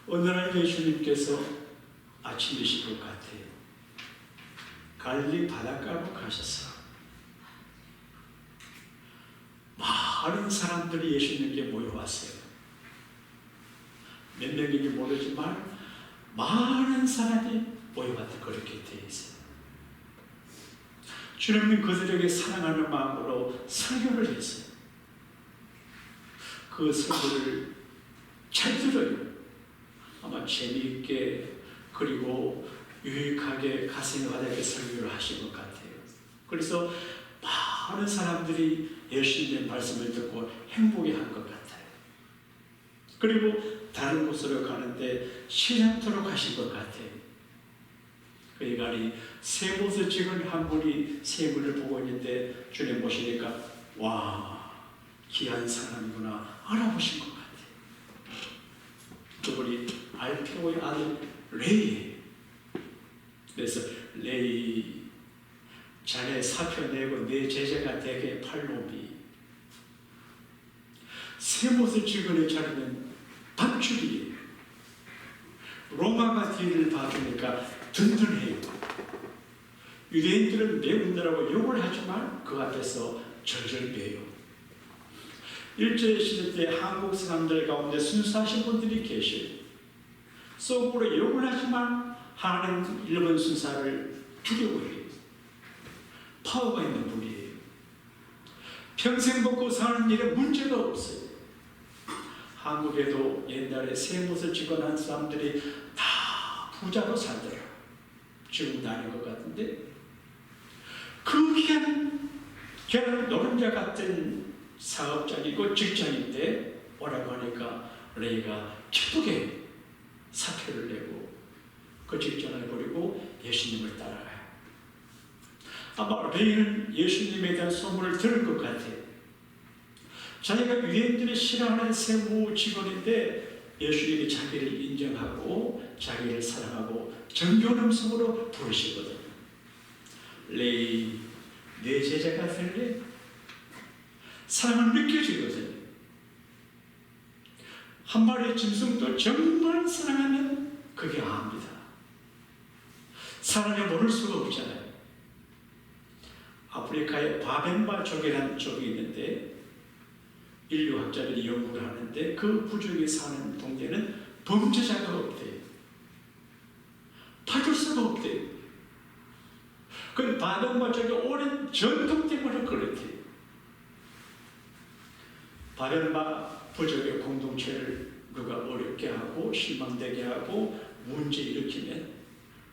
어느 날 예수님께서 아침이실 것 같아요. 갈릴리 바닷가로 가셔서 많은 사람들이 예수님께 모여왔어요. 몇 명인지 모르지만 많은 사람이 모여왔다 그렇게 되어 있어요. 주님은 그들에게 사랑하는 마음으로 설교를 했어요. 그 설교를 잘 들어요. 아마 재미있게 그리고 유익하게 가슴에 와닿게 설교를 하신 것 같아요. 그래서 많은 사람들이 예수님의 말씀을 듣고 행복해한 것 같아요. 그리고 다른 곳으로 가는데 시장터로 가신 것 같아요. 그 인간이 쇠못을 찍은 한 분이 쇠물을 보고 있는데 주님 보시니까 와, 귀한 사람이구나 알아보신 것 같아요. 그분이 알페오의 아들 레이예요. 그래서 레이, 자네 사표 내고 내 제자가 되게 팔로미. 쇠못을 찍은 자리는 밧줄이에요. 로마가 뒤를 봐주니까 든든해요. 유대인들은 매운다라고 욕을 하지만 그 앞에서 절절 매요. 일제시대 때 한국 사람들 가운데 순수하신 분들이 계셔요. 속으로 욕을 하지만 하는 일본 순사를 두려워해요. 파워가 있는 분이에요. 평생 먹고 사는 일에 문제가 없어요. 한국에도 옛날에 쇠못을 찍어낸 사람들이 다 부자로 살더라. 지금도 아닌 것 같은데 그 걔는 노른자 같은 사업장이고 직장인데 뭐라고 하니까 레이가 기쁘게 사표를 내고 그 직장을 버리고 예수님을 따라가요. 아마 레이는 예수님에 대한 소문을 들은 것 같아요. 자기가 유대인들이 싫어하는 세무 직원인데 예수님이 자기를 인정하고 자기를 사랑하고 정겨운 음성으로 부르시거든요. 레이, 내 제자가 될래? 사랑을 느껴지거든요. 한 마리의 짐승도 정말 사랑하면 그게 압니다. 사랑에 모를 수가 없잖아요. 아프리카에 바벤바족이라는 족이 있는데 인류학자들이 연구를 하는데 그 부족에 사는 동네는 범죄자가 없대요. 파줄 수가 없대요. 그 바벤바족의 오랜 전통 때문에 그렇대요. 바벤바 부족의 공동체를 누가 어렵게 하고 실망되게 하고 문제 일으키면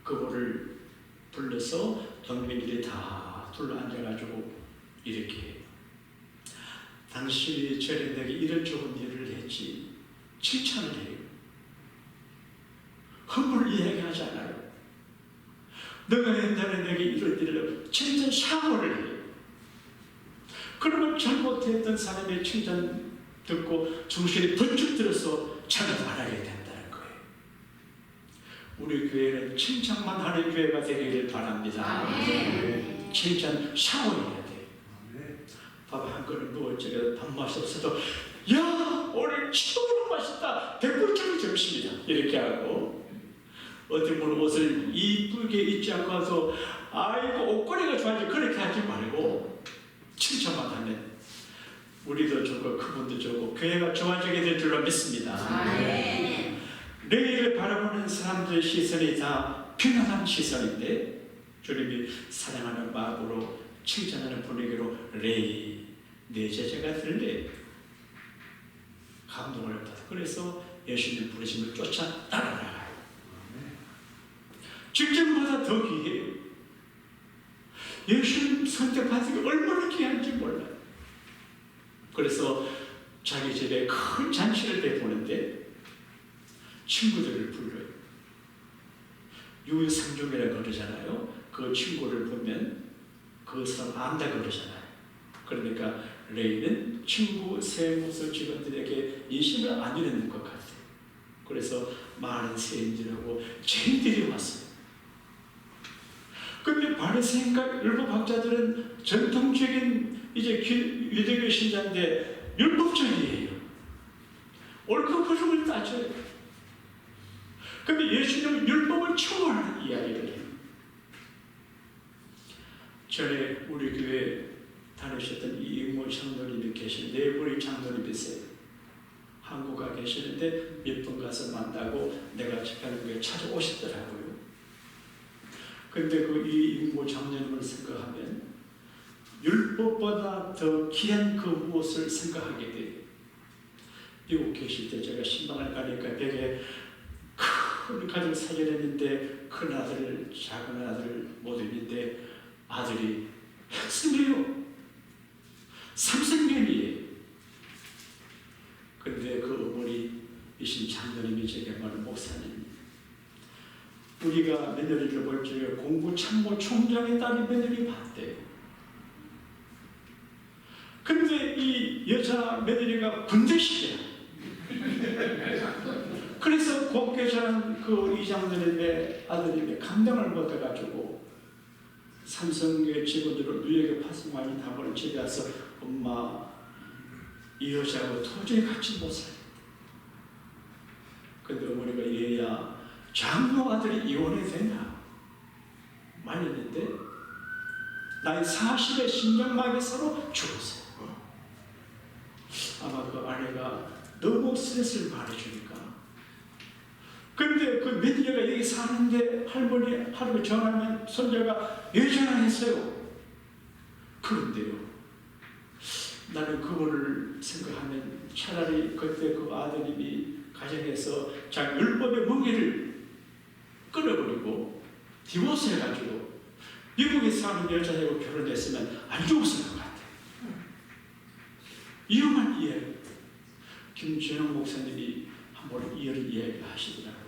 그거를 불러서 동민들이 다 둘러앉아가지고 이렇게 해요. 당신이 전에 내게 이런 좋은 일을 했지 칭찬을 해요. 흠을 이야기하지 않아요. 너가 옛날에 내게 이런 일을 칭찬 샤워를 해요. 그러면 잘못했던 사람의 칭찬 듣고 정신이 번쩍 들어서 잘못 말하게 된다는 거예요. 우리 교회는 칭찬만 하는 교회가 되기를 바랍니다. 칭찬 샤워해야 돼요. 밥 한 그릇 누워있자가 밥맛이 없어도 야 오늘 최고로 맛있다 100%짜리 점심이다 이렇게 하고 어떤 분은 옷을 이쁘게 입지 않고 와서 아이고 옷걸이가 좋아지 그렇게 하지 말고 칭찬만 하면 우리도 좋고 그분도 좋고 교회가 좋아지게 될 줄로 믿습니다. 레이를 바라보는 사람들의 시선이 다 편안한 시선인데 주님이 사랑하는 마음으로 칭찬하는 분위기로 레이 내 제자가 될래? 감동을 받아. 그래서 예수님 부르심을 쫓아 따라가요. 직전보다 더 귀해요. 예수님 선택받은 게 얼마나 귀한지 몰라요. 그래서 자기 집에 큰 잔치를 베푸는데 친구들을 불러요. 유상종이라고 그러잖아요. 그 친구를 보면 그 사람 안다 그러잖아요. 그러니까 레이는 친구 세무서 직원들에게 인심을 안 주는 것 같아요. 그래서 많은 세인들하고 죄인들이 왔어요. 그런데 바리새인과 율법학자들은 전통적인 이제 유대교 신자인데 율법적이에요. 옳고 그름을 따져요. 근데 예수님은 율법을 초월하는 이야기를 해요. 전에 우리 교회 다니셨던 이익모 장로님이 계신 네부리 장로님이세요. 한국 가 계시는데 몇 번 가서 만나고 내가 집회하는 교회에 찾아오시더라고요. 근데 그 이익모 장로님을 생각하면 율법보다 더 귀한 그 무엇을 생각하게 돼요. 미국 계실 때 제가 신방을 가니까 벽에 큰 가족 사귀었는데 큰 아들, 작은 아들 모두 있는데 아들이 학생이에요. 삼생명이에요. 근데 그 어머니이신 장로님이 제게 말하는 목사님, 우리가 며느리를 볼 적에 공부 참모 총장의 딸이 며느리 봤대요. 근데 이 여자 며느리가 군대식이야. 그래서 곱게 자란 그 이장로님의 아들님의 감동을 받아가지고 삼성교회 직원들을 누에게 파송하니 다음을 집에 와서 엄마 이 여자하고 도저히 같이 못 살겠다. 근데 어머니가 얘야 장로 아들이 이혼해도 되냐 말했는데 나이 40에 신경막에 서로 죽었어요. 아마 그 아내가 너무 스트레스를 말해주니까. 근데 그 며느리가 여기 사는데 할머니 전화하면 손자가 왜 전화했어요? 그런데요, 나는 그거를 생각하면 차라리 그때 그 아드님이 가정에서 자기 율법의 멍에를 끊어버리고 디보스 해가지고 미국에 사는 여자하고 결혼했으면 안 죽었을 것 같아요. 이유만 이해해요. 김준영 목사님이 한번 이런 이야기를 하시더라고요.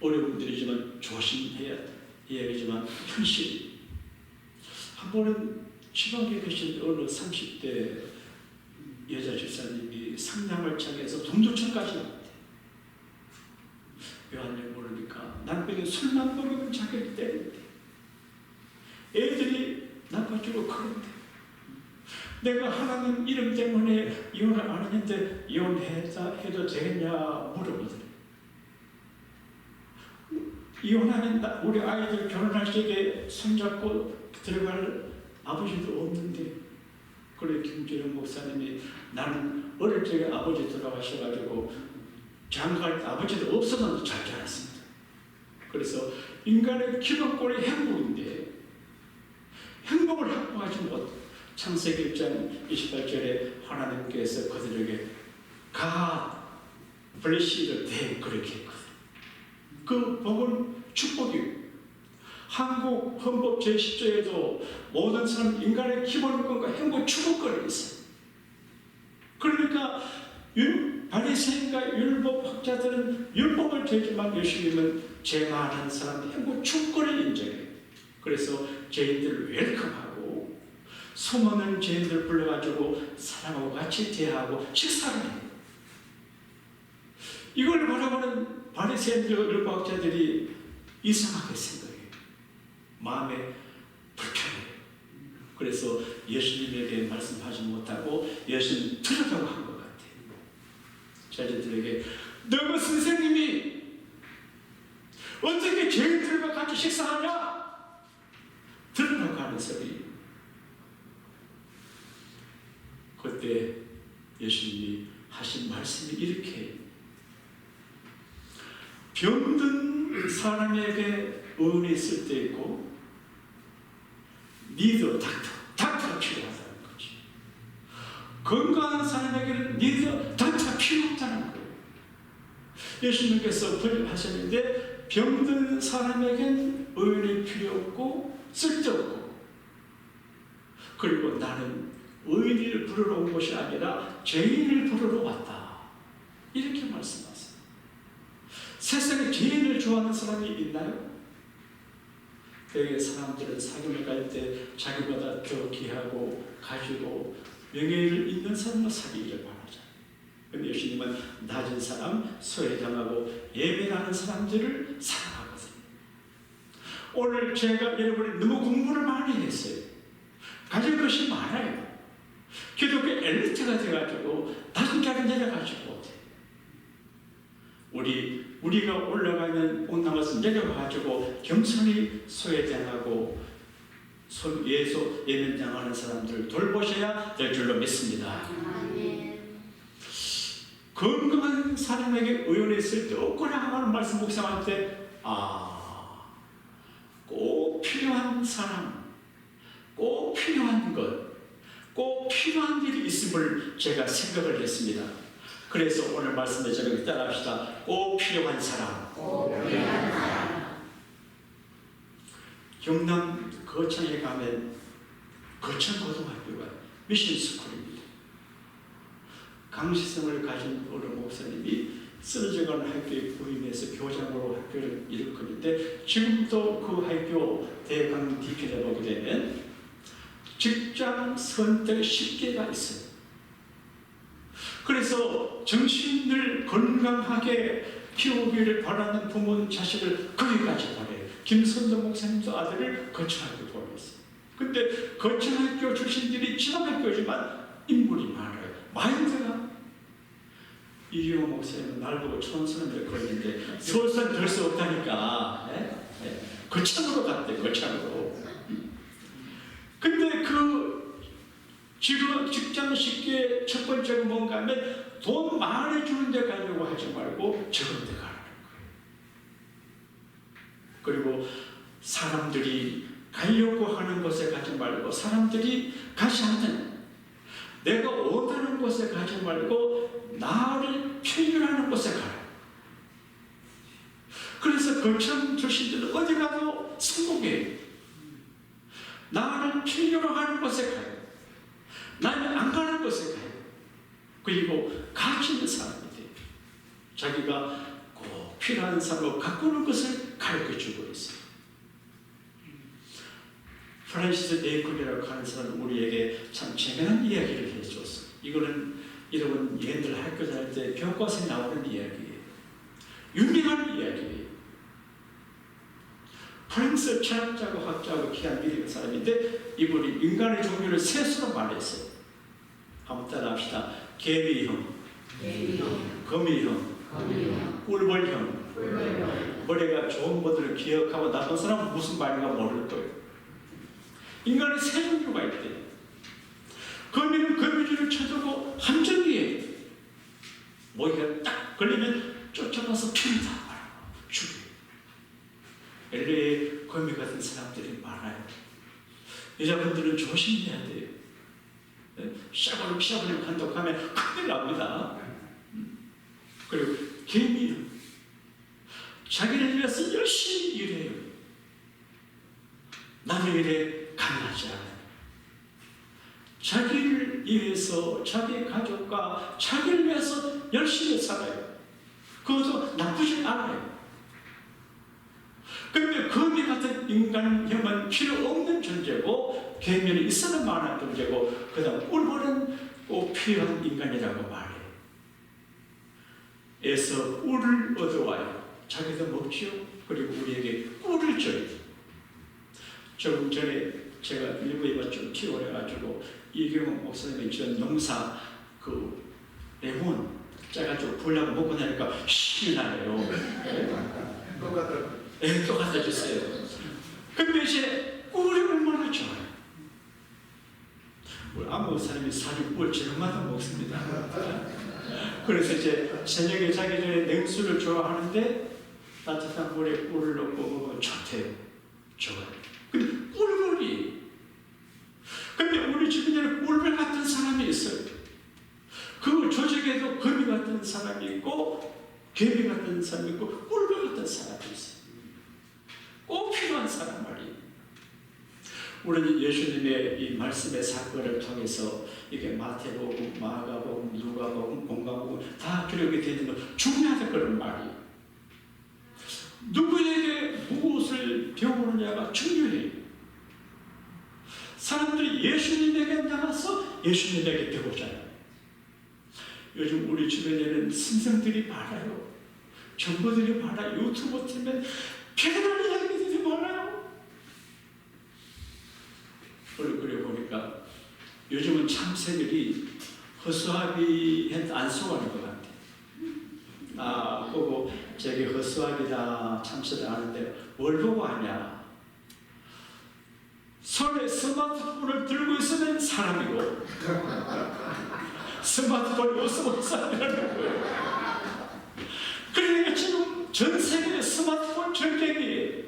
어려운 일이지만 조심해야 이야기지만 현실. 한 번은 지방에 계신 어느 30대 여자 집사님이 상담을 창해서 동두천까지 왔대. 왜 왔냐고 모르니까 남편이 술만 먹으면 자기를 때린대. 애들이 나빠지고 그런데 내가 하나님 이름 때문에 이혼을 안 했는데 이혼해도 되겠냐 물어보더래. 이혼하면 우리 아이들 결혼할 적에 손잡고 들어갈 아버지도 없는데. 그래 김준영 목사님이 나는 어릴 적에 아버지 돌아가셔가지고 장가갈 때 아버지도 없어서 잘 자랐습니다. 그래서 인간의 기본권이 행복인데 행복을 확보하지 못. 창세기 1장 28절에 하나님께서 그들에게 God blessed them 그렇게 했거든. 그 복은 축복이에요. 한국 헌법 제10조에도 모든 사람 인간의 기본권과 행복 추구권이 있어요. 그러니까 바리새인과 율법 학자들은 율법을 되지만 예수님은 죄 많은 사람 행복 추구권을 인정해요. 그래서 죄인들을 웰컴하고 수많은 죄인들 불러가지고 사람하고 같이 대하고 식사를 해요. 이걸 바라보는 바리새인들 율법학자들이 이상하게 생각해요. 마음에 불편해요. 그래서 예수님에게 말씀하지 못하고 예수님 들으라고 한 것 같아요. 자녀들에게 너희 선생님이 어떻게 죄인들과 같이 식사하냐? 들으라고 하는 소리. 그때 예수님이 하신 말씀이 이렇게 병든 사람에게 의원이 있을 때 있고 니드 닥터가 필요하다는 거지. 건강한 사람에게는 니드 닥터가 필요 없다는 거예요. 예수님께서 하셨는데 병든 사람에게는 의원이 필요 없고 쓸데없고 그리고 나는 의인을 부르러 온 것이 아니라 죄인을 부르러 왔다. 이렇게 말씀하세요. 세상에 죄인을 좋아하는 사람이 있나요? 되게 사람들은 사귐을 갈 때 자기보다 더 귀하고 가지고 명예를 있는 사람과 사귀기를 바라잖아요. 그런데 예수님은 낮은 사람, 소외당하고 예배하는 사람들을 사랑하거든요. 오늘 제가 여러분이 너무 공부를 많이 했어요. 가진 것이 많아요. 기독교 엘리트가 돼가지고 낮은 자리 내려가지고 우리가 올라가면 온나가서 내려가지고 겸손히 소외당하고 예면당하는 사람들 돌보셔야 될 줄로 믿습니다. 건강한 사람에게 의논했을 때 없거나 하는 말씀 묵상할 때 꼭 필요한 사람, 꼭 필요한 것, 꼭 필요한 일이 있음을 제가 생각을 했습니다. 그래서 오늘 말씀에 저렇게 따라합시다. 꼭 필요한 사람. 경남 거창에 가면 거창고등학교가 미션스쿨입니다. 강시성을 가진 어느 목사님이 쓰러져가는 학교에 부임해서 교장으로 학교를 일으켰는데 지금도 그 학교 대강 DP를 보게 되면 직장 선택 10개가 있어요. 그래서 정신을 건강하게 키우기를 바라는 부모 자식을 거기까지 보내요. 김선도 목사님도 아들을 거창학교 보냈어요. 근데 거창학교 출신들이 지방학교지만 인물이 많아요. 마인드가 이규호 목사님은 날 보고 촌스러움을 걸리는데 서울산 될 수 없다니까 거창으로 갔대. 거창으로. 근데 그 지금 직장 쉽게 첫 번째로 뭔가 하면 돈 많이 주는 데 가려고 하지 말고 적은 데 가라는 거예요. 그리고 사람들이 가려고 하는 곳에 가지 말고 사람들이 가지 않는 내가 원하는 곳에 가지 말고 나를 표현하는 곳에 가라. 그래서 거창 출신들은 어디 가도 성공해요. 나를 필요로 하는 곳에 가요. 나는 안 가는 곳에 가요. 그리고 가치 있는 사람이 돼요. 자기가 꼭 필요한 사람으로 가꾸는 것을 가르쳐주고 있어요. 프란시스 베이컨이라고 하는 사람은 우리에게 참 재미난 이야기를 해줬어요. 이거는 여러분 얘네들 학교 다닐 때 교과서에 나오는 이야기예요. 유명한 이야기예요. 프랑스 철학자고 학자고 귀한 미국 사람인데 이분이 인간의 종류를 셋으로 말했어요. 한번 따라합시다. 개미형, 거미형, 꿀벌형. 머리가 좋은 것들을 기억하고 나쁜 사람은 무슨 말인가 모를 거예요. 인간의 세 종류가 있대요. 거미는 거미줄을 쳐두고 함정이에요. 모기가 딱 걸리면 쫓아가서 핀다 죽여요. LA에 거미 같은 사람들이 많아요. 여자분들은 조심해야 돼요. 샤브룩 한다고 하면 큰일 납니다. 그리고 개미는 자기를 위해서 열심히 일해요. 남의 일에 강하지 않아요. 자기를 위해서 자기 가족과 자기를 위해서 열심히 살아요. 그것도 나쁘지 않아요. 그런데 거미 같은 인간형은 필요 없는 존재고 개미는 있어도 많은 존재고 그 다음 꿀벌은 꼭 필요한 인간이라고 말해요. 에서 꿀을 얻어와요. 자기도 먹지요. 그리고 우리에게 꿀을 줘요. 조금 전에 제가 일부에 좀 키워내가지고 이경호 목사님이 전 농사 그 레몬 짜가지고 불려고 먹고 나니까 신이 나네요. 또 갖다 주세요. 근데 이제 꿀이 얼마나 좋아요. 아무 사람이 사준 꿀 저녁마다 먹습니다. 그래서 이제 저녁에 자기 전에 냉수를 좋아하는데 따뜻한 물에 꿀을 넣고 먹으면 좋대요. 좋아요. 근데 꿀벌이. 근데 우리 주변에는 꿀벌 같은 사람이 있어요. 그 조직에도 거미 같은 사람이 있고 개미 같은 사람이 있고 꿀벌 같은 사람이 있어요. 꼭 필요한 사람 말이에요. 우리는 예수님의 이 말씀의 사건을 통해서 이게 마태복음, 마가복음, 누가복음, 공가복음 다 기록이 되는 건 중요하다 그런 말이에요. 누구에게 무엇을 배우느냐가 중요해요. 사람들이 예수님에게 나가서 예수님에게 배우잖아요. 요즘 우리 주변에는 스승들이 많아요. 정보들이 많아요. 유튜브 틀면 대단한 이야기들이 많아요. 그래 보니까 요즘은 참새들이 허수아비한테 안 속아는 것 같아요. 딱 보고 저기 허수아비다 참새도 아는데 뭘 보고 하냐? 손에 스마트폰을 들고 있으면 사람이고 스마트폰이 없으면 사람이라는 거예요. 그러니까 지금 전 세계의 스마트폰 전쟁이에요.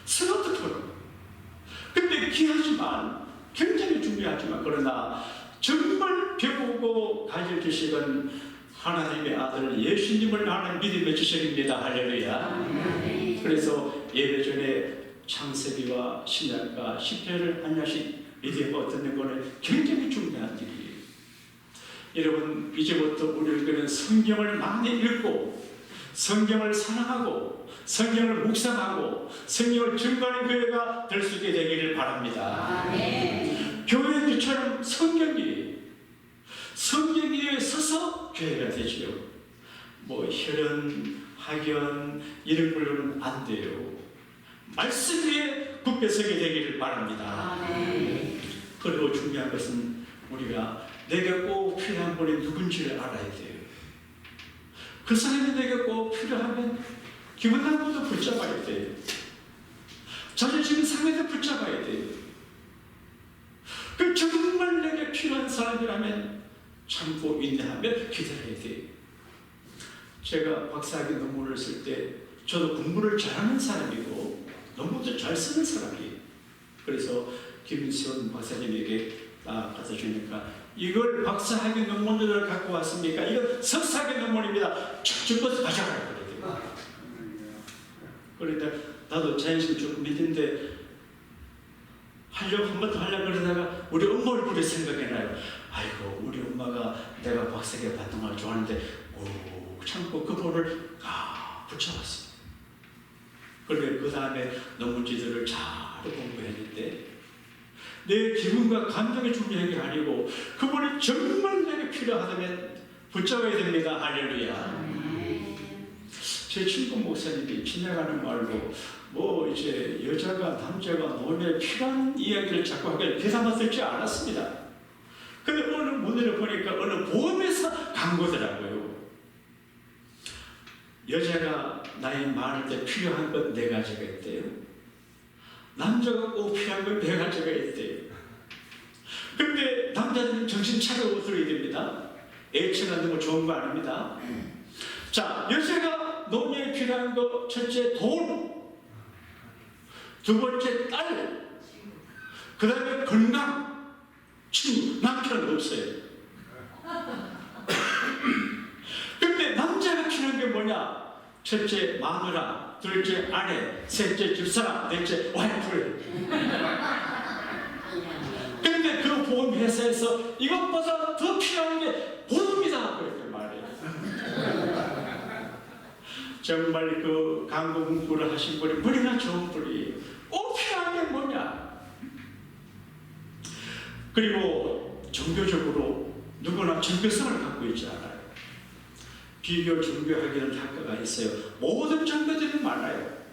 스마트폰. 근데 귀하지만 굉장히 중요하지만 그러나 정말 배우고 가질 지식은 하나님의 아들 예수님을 아는 믿음의 지식입니다. 할렐루야. 그래서 예배 전에 창세기와 신약과 시편을 한 장씩 믿음과 듣는 것은 굉장히 중요한 일이에요. 여러분 이제부터 우리는 성경을 많이 읽고 성경을 사랑하고 성경을 묵상하고 성경을 증거하는 교회가 될 수 있게 되기를 바랍니다. 교회처럼 성경 위에 서서 교회가 되지요. 뭐 혈연, 학연 이런 걸로는 안 돼요. 말씀 위에 굳게 서게 되기를 바랍니다. 그리고 중요한 것은 우리가 내게 꼭 필요한 분이 누군지를 알아야 돼요. 그 사람이 내게 꼭 필요하면 기분 나쁘도 붙잡아야 돼요. 자존심 상해도 붙잡아야 돼요. 그 정말 내게 필요한 사람이라면 참고 인내하며 기다려야 돼요. 제가 박사학위 논문을 쓸 때 저도 공부를 잘하는 사람이고 논문도 잘 쓰는 사람이에요. 그래서 김수현 박사님에게 갖다 주니까 이걸 박사학위 논문을 갖고 왔습니까? 이건 석사학위 논문입니다. 죽어서 가져가라 그러더라고요. 그러니까 나도 자연스럽게 조금 믿는데 하려고 한 번 더 하려고 그러다가 우리 엄마 얼굴이 생각이 나요. 아이고 우리 엄마가 내가 박사학위 받는 걸 좋아하는데 참고 그 본을 붙여왔습니다. 그런데 그 다음에 논문지들을 잘 공부했는데 내 기분과 감정이 중요한 게 아니고 그분이 정말 내게 필요하다면 붙잡아야 됩니다. 할렐루야. 제 친구 목사님이 지나가는 말로 뭐 이제 여자가 남자가 논에 필요한 이야기를 자꾸 하길 귀담아 듣지 않았습니다. 근데 어느 문의를 보니까 어느 보험회사 광고더라고요. 여자가 나이 많을 때 필요한 건 4가지가 있대요. 남자가 꼭 필요한 건 4가지가 있대요. 근데 남자는 정신 차리고 들어야 됩니다. 애청하는 거 좋은 거 아닙니다. 자, 여자가 노년에 필요한 거 첫째 돈, 두 번째 딸, 그 다음에 건강, 친구, 남편은 없어요. 근데 남자가 필요한 게 뭐냐? 첫째 마누라, 둘째 아내, 셋째 집사람, 넷째 와이프. 근데 그 보험회사에서 이것보다 더 필요한 게 보험이다 그렇게 말해요. 정말 그 광고 문구를 하신 분이 머리가 좋은 분이에요. 꼭 필요한 게 뭐냐? 그리고 종교적으로 누구나 종교성을 갖고 있지 않아요. 비교 종교하기는 학과가 있어요. 모든 종교들이 많아요.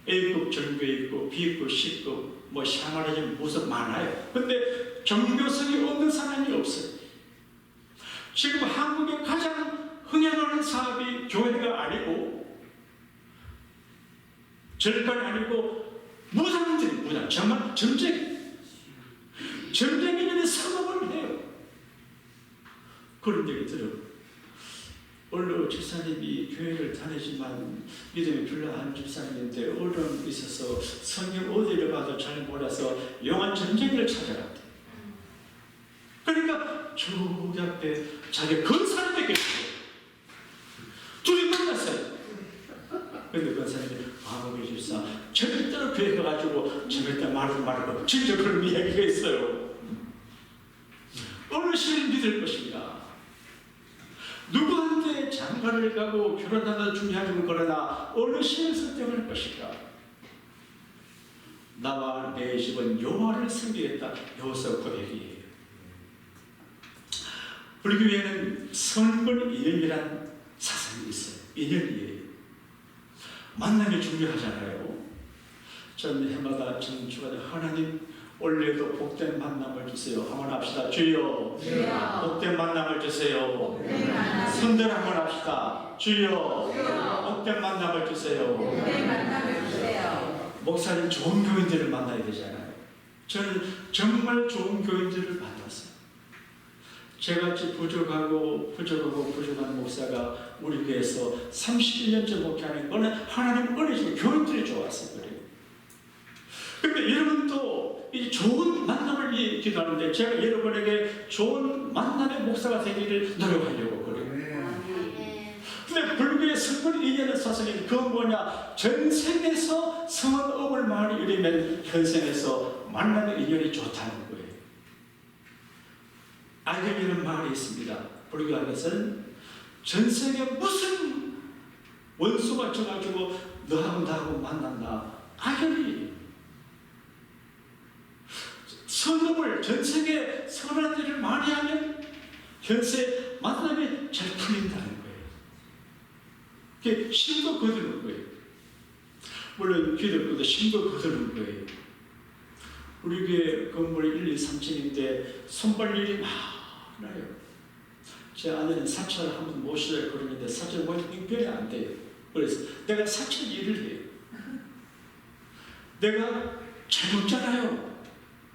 A급 종교 있고 B급, C급, 뭐 샤머니즘 무슨 많아요. 근데 종교성이 없는 사람이 없어요. 지금 한국에 가장 흥행하는 사업이 교회가 아니고 절간이 아니고 무당, 정말 전쟁이 전에 사업을 해요. 그런 얘기 들어요. 원래 집사님이 교회를 다니지만 믿음이 별로한 집사님인데 어려움이 있어서 성경 어디를 봐도 잘 몰라서 영한 전쟁을 찾아갔대. 그러니까 저기 앞에 자기 건사님에게 둘이 만났어요. 근데 건사님이 아버지 집사 절대로 교회 가가지고 절대 말고 진짜 그런 이야기가 있어요. 어느 신을 믿을 것인가? 누구한테 장가를 가고 결혼하는 중요하지만 그러나 어느 신을 선택할 것인가? 나와 내 집은 여호와를 섬기겠다. 여호서 고백이에요. 불교에는 선권 인연이란 사상이 있어요. 인연이에요. 만남이 중요하잖아요. 저는 해마다 정주가 하나님 올해도 복된 만남을 주세요. 한번 합시다. 주여, 복된 만남을 주세요. 손들 한번 합시다. 주여, 복된 만남을 주세요. 목사님 좋은 교인들을 만나야 되잖아요. 저는 정말 좋은 교인들을 만났어요. 저같이 부족한 목사가 우리 교회에서 31년째 목회하는 거는 하나님 은혜 주고 교인들이 좋았어요. 그런데 여러분도 이 좋은 만남을 기도하는데 제가 여러분에게 좋은 만남의 목사가 되기를 노력하려고 그래요. 근데 불교의 성문을 이겨낸 사상이 그건 뭐냐? 전생에서 성업을 많이 이루면 현생에서 만남의 인연이 좋다는 거예요. 악연이라는 말이 있습니다. 불교 안에서는 전생에 무슨 원수가 져가지고 너하고 나하고 만난다. 악연이 선업을 전생에 선한 일을 많이 하면 현세 만남이 잘 풀린다는 거예요. 그게 심도 거두는 거예요. 물론 기독교도 심도 거두는 거예요. 우리 교회 건물이 1, 2, 3층인데 손발 일이 많아요. 제 아내는 사찰을 한번 모시려고 그러는데 사찰 모시면 형편이 안 돼요. 그래서 내가 사찰 일을 해요. 내가 잘 먹잖아요.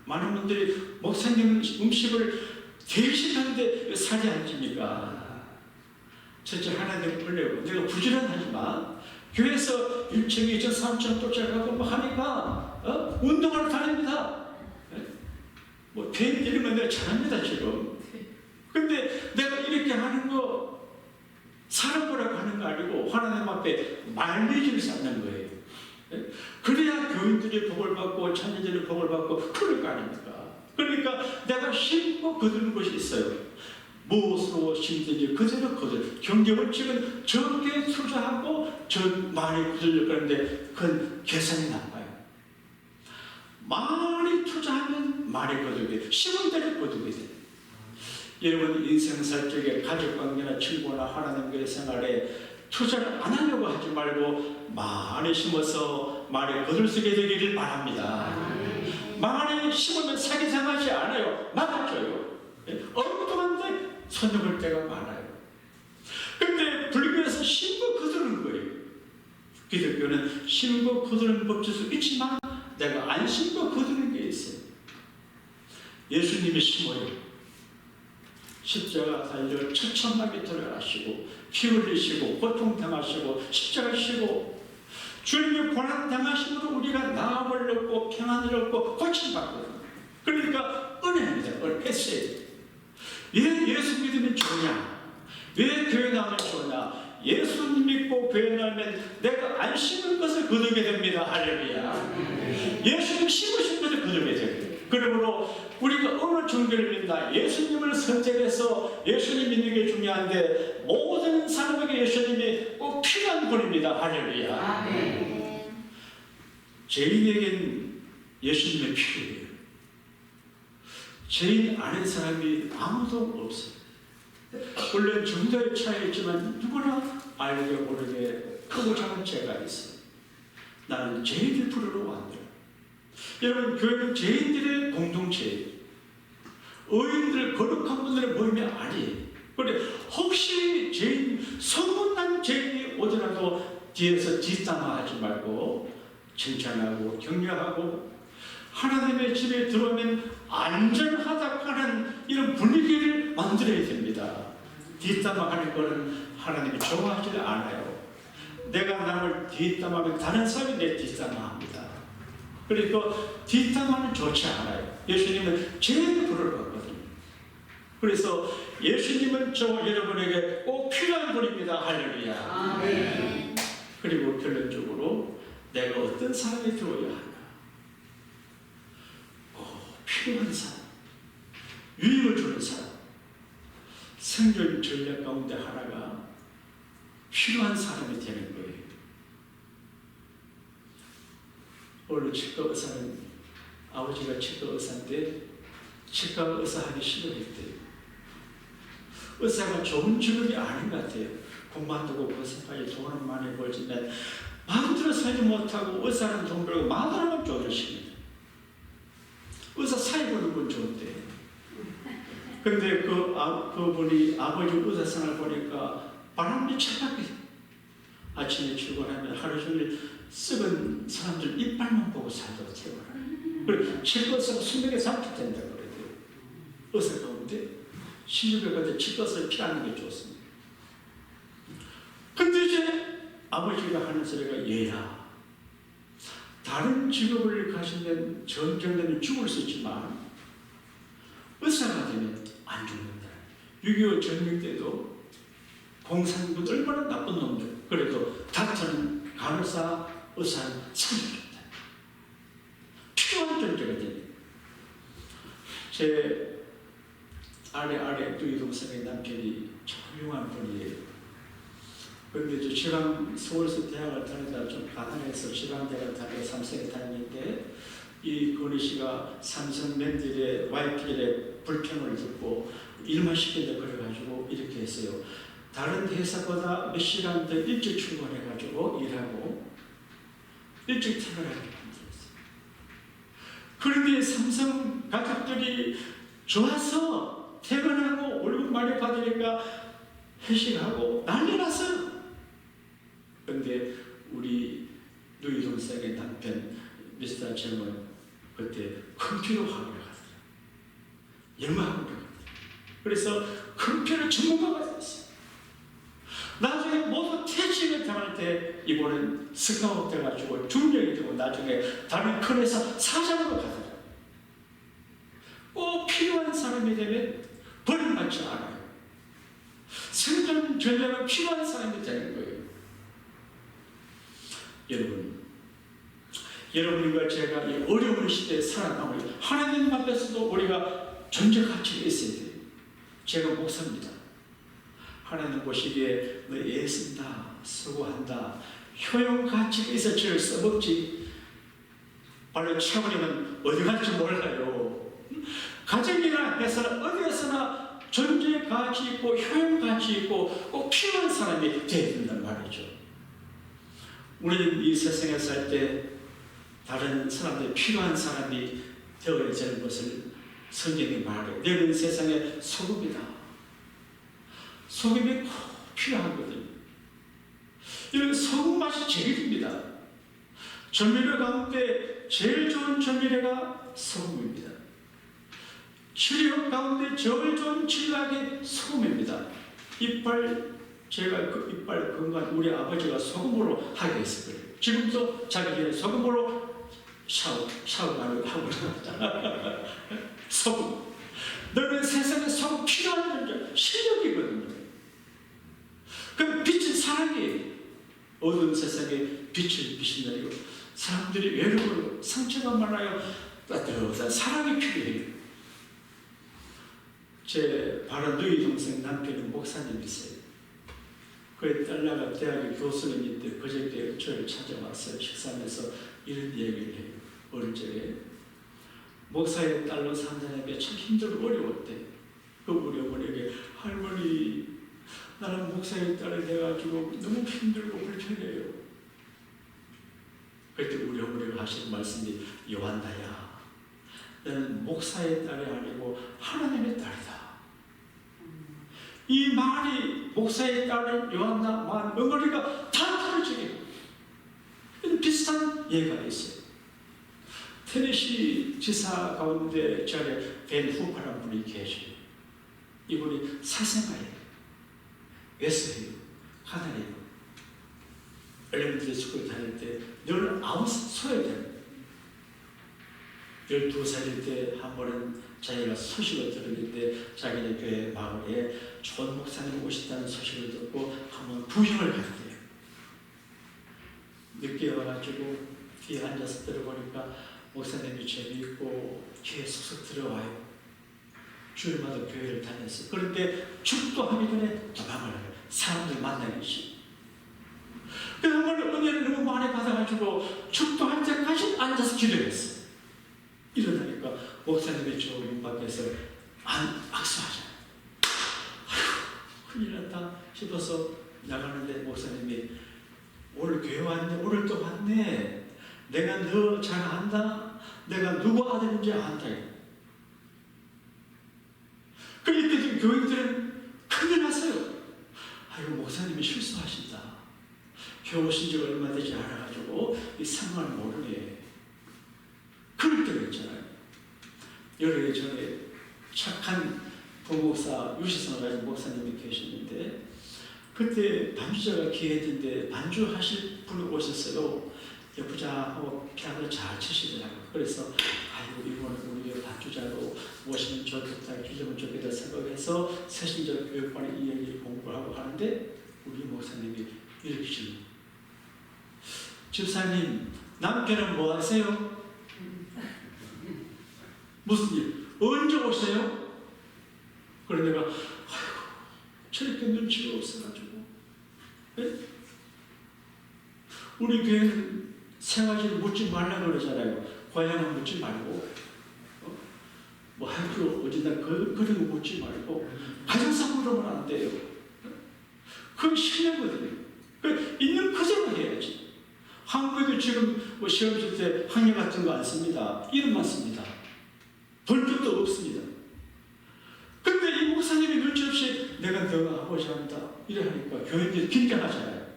많은 분들이 목사님 음식을 대신하는데 왜 살이 안 찝니까? 첫째 하나님 끌려고 내가 부지런하지만 교회에서 1층, 2층, 3층 도착하고 뭐 하니까 운동을 다닙니다. 뭐 대인 이런 건 내가 잘합니다 지금. 근데 내가 이렇게 하는 거 사람 보라고 하는 거 아니고 하나님 앞에 말미지를 쌓는 거예요. 그래야 교인들이 복을 받고 자녀들이 복을 받고 그럴 거 아닙니까? 그러니까 내가 심고 거두는 것이 있어요. 무엇으로 심든지 그대로 거둘. 경제원칙은 적게 투자하고 많이 거두려고 하는데 그건 계산이 나빠요. 많이 투자하면 많이 거두게 돼요. 심은 대로 거두게 돼요. 여러분 인생 살 적에 가족관계나 친구나 하나님과의 생활에 투자를 안 하려고 하지 말고 많이 심어서 많이 거둘 수 있게 되기를 바랍니다. 많이 심으면 사기당하지 않아요. 막아줘요. 엉뚱한데 손님을 때가 많아요. 근데 불교에서 심고 거두는 거예요. 기독교는 심고 거두는 법칙도 있지만 내가 안 심고 거두는 게 있어요. 예수님이 심어요. 십자가 달려 천천만미터를 하시고 피 흘리시고 고통당하시고 십자가 지시고 주님이 고난당하심으로 우리가 나음을 얻고 평안을 얻고 고침받거든요. 그러니까 은혜입니다. 은혜세요. 왜 예수 믿으면 좋냐? 왜 교회 나오면 좋냐? 예수님 믿고 교회 나오면 내가 안 심은 것을 거두게 됩니다. 할렐루야. 예수님 심으신 것을 거두게 돼요. 그러므로 우리가 어느 종교를 믿나 예수님을 선택해서 예수님 믿는 게 중요한데 모든 사람에게 예수님이 꼭 필요한 분입니다. 할렐루야. 죄인에겐 예수님이 필요해요. 죄인 아는 사람이 아무도 없어요. 물론 정도의 차이 있지만 누구나 알게 모르게 크고 작은 죄가 있어요. 나는 죄인을 부르러 왔노라. 여러분 교회는 죄인들의 공동체예요. 의인들 거룩한 분들의 모임이 아니에요. 그런데 혹시 죄인 소문난 죄인이 오더라도 뒤에서 뒷담화하지 말고 칭찬하고 격려하고 하나님의 집에 들어오면 안전하다 하는 이런 분위기를 만들어야 됩니다. 뒷담화하는 것은 하나님이 좋아하지 않아요. 내가 남을 뒷담화하면 다른 사람이 내 뒷담화합니다. 그러니까 뒷담화는 좋지 않아요. 예수님은 죄인을 부르러 갔거든요. 그래서 예수님은 저 여러분에게 꼭 필요한 분입니다. 할렐루야. 아멘. 그리고 결론적으로 내가 어떤 사람이 되어야 하나? 필요한 사람, 유익을 주는 사람. 생존 전략 가운데 하나가 필요한 사람이 되는 거예요. 원래 치과 의사는 아버지가 치과 의사인데 치과 의사 하기 싫어했대요. 의사가 좋은 직업이 아닌 것 같아요. 공부한다고 고생까지 돈은 많이 벌지만 마음대로 살지 못하고 의사는 돈 벌고 마음대로만 쪼르십니다. 의사 사회 보는 건 좋은데. 근데 그분이 아버지 의사 생활 보니까 바람이 차갑게 아침에 출근하면 하루 종일 썩은 사람들 이빨만 보고 살도록 태어나요. 그리고 치과의사가 수명에 삼켰된다고 그래요. 의사 가운데 시집에 가서 치과의사를 피하는 게 좋습니다. 근데 이제 아버지가 하는 소리가 얘야, 다른 직업을 가지면 전쟁되면 죽을 수 있지만 의사가 되면 안 죽는다. 6.25 전쟁 때도 공산군 얼마나 나쁜 놈들, 그래도 닥터는 간호사, 의사는 살려준다. 필요한 존재가 됩니다. 제 아래 두 이동생의 남편이 참 훌륭한 분이에요. 그런데 지방 서울서 대학을 다니다 좀 가난해서 지방대학을 다니고 삼성에 다녔는데 이 권희 씨가 삼성 맨들의 YPL의 불평을 듣고 일만 시킨다 그래가지고 이렇게 했어요. 다른 회사보다 몇 시간 더 일찍 출근해가지고 일하고 일찍 퇴근하게 만들었어요. 그런데 삼성 가족들이 좋아서 퇴근하고 월급 많이 받으니까 회식하고 난리 났어요. 그런데 우리 누이 동생의 남편 미스터 잼은 그때 컴퓨터 학원을 갔어요. 영어학원을 갔어요. 그래서 컴퓨터 전문가가 됐어요. 나중에 모두 퇴직을 당할 때 이번엔 스카우트 돼가지고 중력이 되고 나중에 다른 큰 회사 사장으로 가더라고요. 꼭 필요한 사람이 되면 버림받지 않아요. 생존 전략은 필요한 사람이 되는 거예요. 여러분과 제가 이 어려운 시대에 살아가고 하나님 앞에서도 우리가 존재 가치가 있어야 돼요. 제가 목사입니다. 하나님 보시기에 너 애쓴다, 수고한다, 효용 가치가 있어 저를 써먹지. 바로 차버리면 어디 갈지 몰라요. 가정이나 회사나 어디에서나 존재 가치 있고 효용 가치 있고 꼭 필요한 사람이 되어야 된단 말이죠. 우리는 이 세상에 살 때 다른 사람들이 필요한 사람이 되어야 되는 것을 성경이 말해요. 너는 세상에 소금이다. 소금이 꼭 필요하거든요. 이런 소금 맛이 제일 듭니다. 조미료 가운데 제일 좋은 조미료가 소금입니다. 치료 가운데 제일 좋은 치료약이 소금입니다. 제가 그 이빨 건강 우리 아버지가 소금으로 하게 했을 거예요. 지금도 자기 전에 소금으로 샤워를 하고 있잖아. 소금. 너는 세상에 소금 필요한 존재, 실력이거든요. 그럼 빛은 사랑이에요. 어두운 세상에 빛을 비신다고 사람들이 외로워요. 상처가 많아요. 따뜻한 사랑이 필요해요. 제 바로 누이 동생 남편은 목사님이세요. 그 딸내가 대학의 교수님인데 그저께 저를 찾아왔어요. 식사하면서 이런 얘기를 해요. 어릴 적에 목사의 딸로 산다는 게 참 힘들고 어려웠대. 그 우리 어머니에게 할머니 나는 목사의 딸이 돼가지고 너무 힘들고 불편해요. 그때 우리 어머니가 하시는 말씀이 요한나야 너는 목사의 딸이 아니고 하나님의 딸이다. 이 말이 목사의 딸은 요한나 말 어머니가 다 떨어지게 비슷한 예가 있어요. 테네시 지사 가운데 전에 벤 후파라는 분이 계셔요. 이분이 사생아예요. 웨스예요. 하나예요. 엘레멘터리 스쿨 다닐 때 늘 아웃 소외돼요. 12살일 때 한 번은 자기가 소식을 들었는데 자기네 교회 마을에 좋은 목사님 오셨다는 소식을 듣고 한번 부흥을 갔대요. 늦게 와가지고 뒤에 앉아서 들어보니까 목사님이 재미있고 교회 쏙쏙 들어와요. 주일마다 교회를 다녔어요. 그런데 축도하기 전에 도망을 해요. 사람들 만나기 싫어. 그래서 한 번 은혜를 너무 많이 받아가지고 축도할 때까지 앉아서 기도했어요. 일어나니까 목사님이 저 문 밖에서 악수하잖아요. 아휴, 큰일 났다 싶어서 나가는데 목사님이 오늘 교회 왔네, 오늘 또 왔네. 내가 너 잘 안다. 내가 누구 아들인지 안다. 그때 교인들은 큰일 났어요. 아이고, 목사님이 실수하신다. 교회 오신 지 얼마 되지 않아가지고 이 상황을 모르네. 그럴 때가 있잖아요. 여러 해 전에 착한 부목사 유시성 가진 목사님이 계셨는데, 그때 반주자가 기회했는데 반주하실 분이 오셨어요. 예쁘자 하고 피아노를 잘 치시더라고요. 그래서 아이고, 이번에 우리 반주자로 모시면 좋겠다, 주시면 좋겠다 생각해서 새신절 교육반에 이야기 공부하고 하는데, 우리 목사님이 이렇게 질문. 집사님, 남편은 뭐 하세요? 무슨 일? 언제 오세요? 그래 내가 아이고, 저렇게 눈치가 없어가지고. 네? 우리 교회는 생활실 묻지 말라고 그러잖아요. 고향은 묻지 말고, 뭐 학교 어디다 그런 거 묻지 말고, 가정상 물으면 안 돼요. 그건 신뢰거든요. 있는 그대로 해야지. 한국에도 지금 뭐 시험 칠 때 학력 같은 거 안 씁니다. 이름만 씁니다. 볼 것도 없습니다. 근데 이 목사님이 눈치 없이 내가 너가 아버지 한다 이래 하니까 교인들이 긴장하잖아요.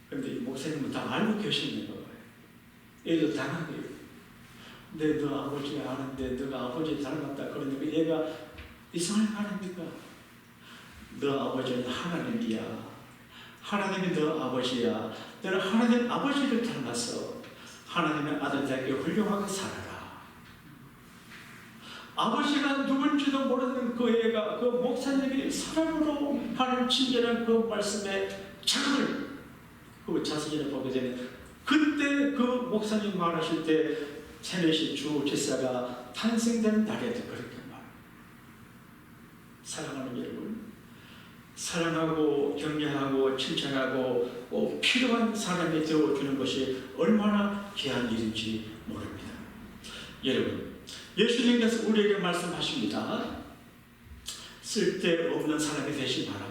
근데 이 목사님은 다 알고 계시는 거예요. 얘도 당하게요. 내 너 아버지 아는데 너가 아버지 닮았다 그러니까 얘가 이상할 말입니까? 너 아버지는 하나님이야. 하나님이 너 아버지야. 너는 하나님 아버지를 닮았어. 하나님의 아들답게 훌륭하게 살아라. 아버지가 누군지도 모르는 그 애가, 그 목사님이 사랑으로 하는 친절한 그 말씀에 자극을 그 자세히를 보게 되는, 그때 그 목사님 말하실 때 테네시 주 제사가 탄생된 날에도 그렇게 말합니다. 사랑하는 여러분, 사랑하고 격려하고 칭찬하고 꼭 필요한 사람이 되어주는 것이 얼마나 귀한 일인지 모릅니다. 여러분, 예수님께서 우리에게 말씀하십니다. 쓸데없는 사람이 되지 마라.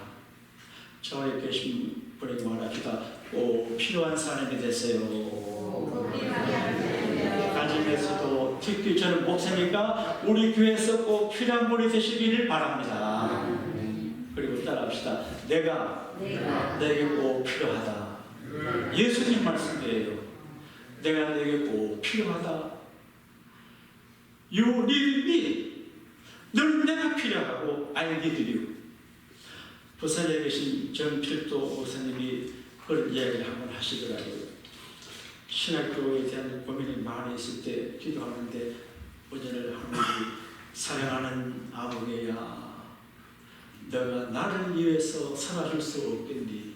저에 계신 분에게 말합니다. 꼭 필요한 사람이 되세요. 가정에서도 특히 저는 목사니까 우리 교회에서 꼭 필요한 분이 되시기를 바랍니다. 그리고 따라합시다. 내가 내게 꼭 필요하다. 예수님 말씀이에요. 내가 내게 꼭 필요하다. You need me. 늘 내가 필요하고 I need you. 부산에 계신 정필도 목사님이 그런 이야기를 한번 하시더라고요. 신학교에 대한 고민이 많이 있을 때 기도하는데 오전을 하나님이 사랑하는 아버지야, 너가 나를 위해서 살아줄 수 없겠니?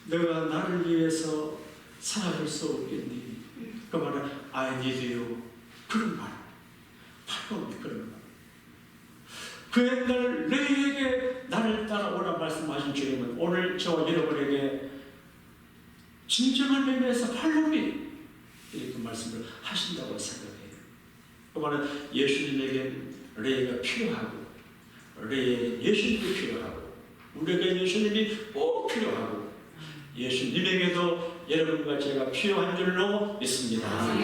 너가 나를 위해서 살아줄 수 없겠니? 그 말은 I need you. 그런 말. 바로 그런 말. 그 옛날 너희에게 나를 따라오라 말씀하신 주님은 오늘 저와 여러분에게 진정한 의미에서 팔로미 이렇게 말씀을 하신다고 생각해요. 그 말은 예수님에게 레이가 필요하고, 레이에게 예수님이 필요하고, 우리에게 예수님이 꼭 필요하고, 예수님에게도 여러분과 제가 필요한 줄로 믿습니다.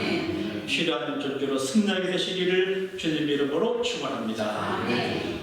필요한 존재로 승리하게 되시기를 주님 이름으로 축원합니다.